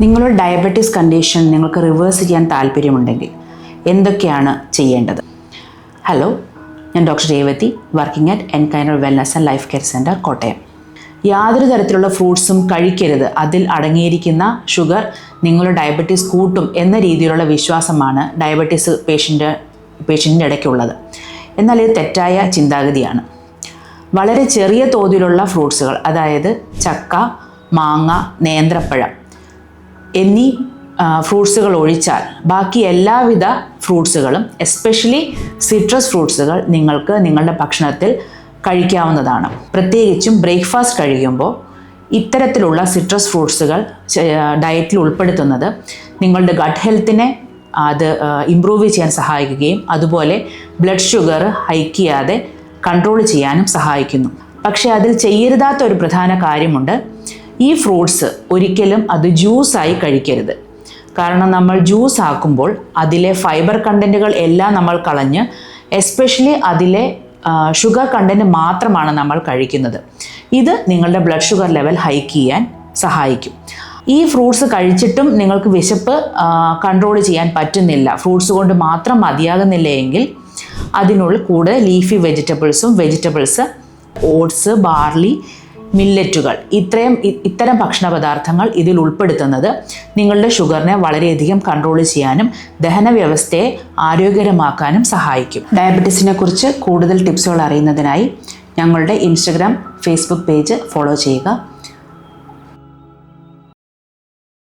നിങ്ങളുടെ diabetes condition നിങ്ങൾക്ക് reverse ചെയ്യാൻ താല്പര്യമുണ്ടെങ്കിൽ എന്തൊക്കെയാണ് ചെയ്യേണ്ടത്? ഹലോ, ഞാൻ ഡോക്ടർ രേവതി, വർക്കിംഗ് അറ്റ് എൻകൈനർ wellness and life care centre, Kottayam. യാതൊരു തരത്തിലുള്ള ഫ്രൂട്ട്സും കഴിക്കരുത്, അതിൽ അടങ്ങിയിരിക്കുന്ന ഷുഗർ നിങ്ങളുടെ ഡയബറ്റീസ് കൂട്ടും എന്ന രീതിയിലുള്ള വിശ്വാസമാണ് ഡയബറ്റീസ് പേഷ്യൻറ്റിൻ്റെ ഇടയ്ക്കുള്ളത്. എന്നാൽ ഇത് തെറ്റായ ചിന്താഗതിയാണ്. വളരെ ചെറിയ തോതിലുള്ള ഫ്രൂട്ട്സുകൾ, അതായത് ചക്ക, മാങ്ങ, നേന്ത്രപ്പഴം എന്നീ ഫ്രൂട്ട്സുകൾ ഒഴിച്ചാൽ ബാക്കി എല്ലാവിധ ഫ്രൂട്ട്സുകളും, എസ്പെഷ്യലി സിട്രസ് ഫ്രൂട്ട്സുകൾ നിങ്ങൾക്ക് നിങ്ങളുടെ ഭക്ഷണത്തിൽ കഴിക്കാവുന്നതാണ്. പ്രത്യേകിച്ചും ബ്രേക്ക്ഫാസ്റ്റ് കഴിക്കുമ്പോൾ ഇത്തരത്തിലുള്ള സിട്രസ് ഫ്രൂട്ട്സുകൾ ഡയറ്റിൽ ഉൾപ്പെടുത്തുന്നത് നിങ്ങളുടെ ഗട്ട് ഹെൽത്തിനെ അത് ഇംപ്രൂവ് ചെയ്യാൻ സഹായിക്കുകയും അതുപോലെ ബ്ലഡ് ഷുഗർ ഹൈക്ക് ചെയ്യാതെ കൺട്രോൾ ചെയ്യാനും സഹായിക്കുന്നു. പക്ഷേ അതിൽ ചെയ്യരുതാത്ത ഒരു പ്രധാന കാര്യമുണ്ട്. ഈ ഫ്രൂട്ട്സ് ഒരിക്കലും അത് ജ്യൂസായി കഴിക്കരുത്. കാരണം നമ്മൾ ജ്യൂസ് ആക്കുമ്പോൾ അതിലെ ഫൈബർ കണ്ടൻറ്റുകൾ എല്ലാം നമ്മൾ കളഞ്ഞ് എസ്പെഷ്യലി അതിലെ ഷുഗർ കണ്ടൻറ്റ് മാത്രമാണ് നമ്മൾ കഴിക്കുന്നത്. ഇത് നിങ്ങളുടെ ബ്ലഡ് ഷുഗർ ലെവൽ ഹൈക്ക് ചെയ്യാൻ സഹായിക്കും. ഈ ഫ്രൂട്ട്സ് കഴിച്ചിട്ടും നിങ്ങൾക്ക് വിശപ്പ് കൺട്രോൾ ചെയ്യാൻ പറ്റുന്നില്ല, ഫ്രൂട്ട്സ് കൊണ്ട് മാത്രം മതിയാകുന്നില്ല എങ്കിൽ അതിനുള്ളിൽ കൂടുതൽ ലീഫി വെജിറ്റബിൾസ്, ഓട്സ്, ബാർലി, മില്ലറ്റുകൾ, ഇത്തരം ഭക്ഷണ പദാർത്ഥങ്ങൾ ഇതിൽ ഉൾപ്പെടുത്തുന്നത് നിങ്ങളുടെ ഷുഗറിനെ വളരെയധികം കൺട്രോൾ ചെയ്യാനും ദഹന വ്യവസ്ഥയെ ആരോഗ്യകരമാക്കാനും സഹായിക്കും. ഡയബറ്റീസിനെ കുറിച്ച് കൂടുതൽ ടിപ്സുകൾ അറിയുന്നതിനായി ഞങ്ങളുടെ ഇൻസ്റ്റഗ്രാം, ഫേസ്ബുക്ക് പേജ് ഫോളോ ചെയ്യുക.